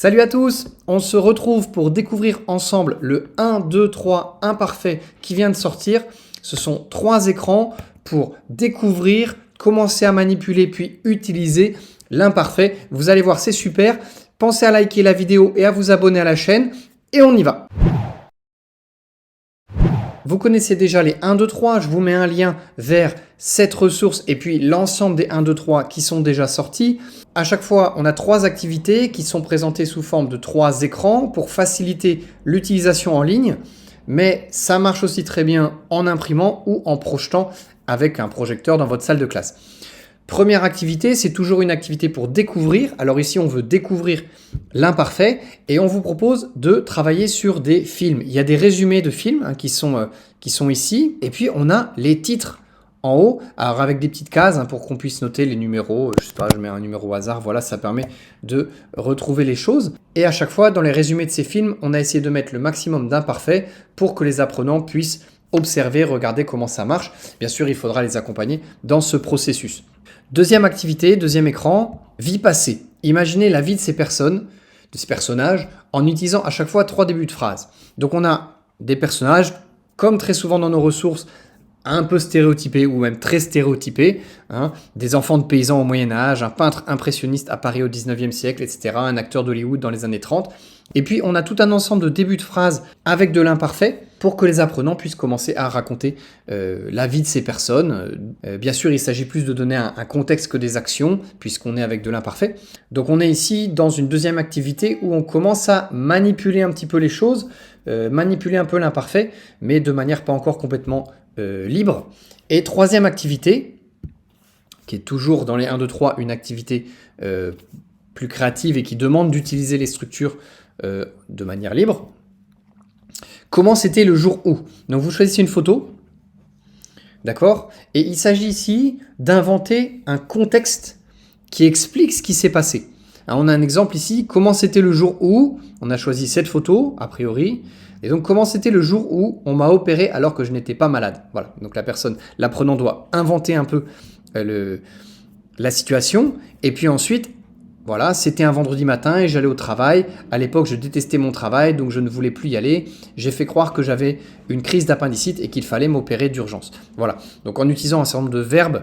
Salut à tous, on se retrouve pour découvrir ensemble le 1, 2, 3 imparfait qui vient de sortir. Ce sont 3 écrans pour découvrir, commencer à manipuler puis utiliser l'imparfait. Vous allez voir, c'est super. Pensez à liker la vidéo et à vous abonner à la chaîne et on y va. Vous connaissez déjà les 1, 2, 3, je vous mets un lien vers cette ressource et puis l'ensemble des 1, 2, 3 qui sont déjà sortis. À chaque fois, on a 3 activités qui sont présentées sous forme de 3 écrans pour faciliter l'utilisation en ligne, mais ça marche aussi très bien en imprimant ou en projetant avec un projecteur dans votre salle de classe. Première activité, c'est toujours une activité pour découvrir. Alors ici, on veut découvrir l'imparfait et on vous propose de travailler sur des films. Il y a des résumés de films qui sont ici. Et puis, on a les titres en haut, alors avec des petites cases pour qu'on puisse noter les numéros. Je sais pas, je mets un numéro au hasard. Voilà, ça permet de retrouver les choses. Et à chaque fois, dans les résumés de ces films, on a essayé de mettre le maximum d'imparfaits pour que les apprenants puissent observer, regarder comment ça marche. Bien sûr, il faudra les accompagner dans ce processus. Deuxième activité, deuxième écran, vie passée. Imaginez la vie de ces personnes, de ces personnages, en utilisant à chaque fois 3 débuts de phrases. Donc on a des personnages, comme très souvent dans nos ressources, un peu stéréotypés ou même très stéréotypés, des enfants de paysans au Moyen-Âge, un peintre impressionniste à Paris au 19e siècle, etc., un acteur d'Hollywood dans les années 30. Et puis on a tout un ensemble de débuts de phrases avec de l'imparfait pour que les apprenants puissent commencer à raconter la vie de ces personnes. Bien sûr, il s'agit plus de donner un contexte que des actions, puisqu'on est avec de l'imparfait. Donc on est ici dans une deuxième activité où on commence à manipuler un petit peu les choses, manipuler un peu l'imparfait, mais de manière pas encore complètement libre. Et troisième activité, qui est toujours dans les 1, 2, 3, une activité plus créative et qui demande d'utiliser les structures de manière libre. Comment c'était le jour où? Donc vous choisissez une photo, d'accord? Et il s'agit ici d'inventer un contexte qui explique ce qui s'est passé. Alors on a un exemple ici, comment c'était le jour où? On a choisi cette photo, a priori. Et donc comment c'était le jour où on m'a opéré alors que je n'étais pas malade? Voilà, donc l'apprenant doit inventer un peu la situation. Et puis ensuite, voilà, c'était un vendredi matin et j'allais au travail. À l'époque, je détestais mon travail, donc je ne voulais plus y aller. J'ai fait croire que j'avais une crise d'appendicite et qu'il fallait m'opérer d'urgence. Voilà, donc en utilisant un certain nombre de verbes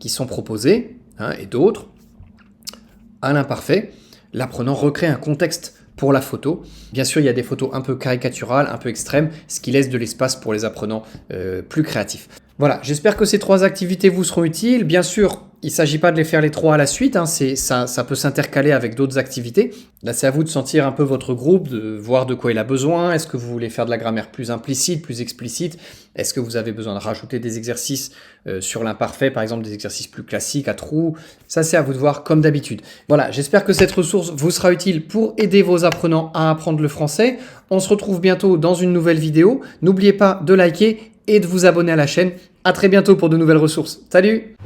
qui sont proposés, et d'autres, à l'imparfait, l'apprenant recrée un contexte pour la photo. Bien sûr, il y a des photos un peu caricaturales, un peu extrêmes, ce qui laisse de l'espace pour les apprenants plus créatifs. Voilà, j'espère que ces 3 activités vous seront utiles. Bien sûr, il ne s'agit pas de les faire les 3 à la suite, ça peut s'intercaler avec d'autres activités. Là, c'est à vous de sentir un peu votre groupe, de voir de quoi il a besoin. Est-ce que vous voulez faire de la grammaire plus implicite, plus explicite? Est-ce que vous avez besoin de rajouter des exercices sur l'imparfait, par exemple des exercices plus classiques à trous? Ça, c'est à vous de voir comme d'habitude. Voilà, j'espère que cette ressource vous sera utile pour aider vos apprenants à apprendre le français. On se retrouve bientôt dans une nouvelle vidéo. N'oubliez pas de liker et de vous abonner à la chaîne. À très bientôt pour de nouvelles ressources. Salut!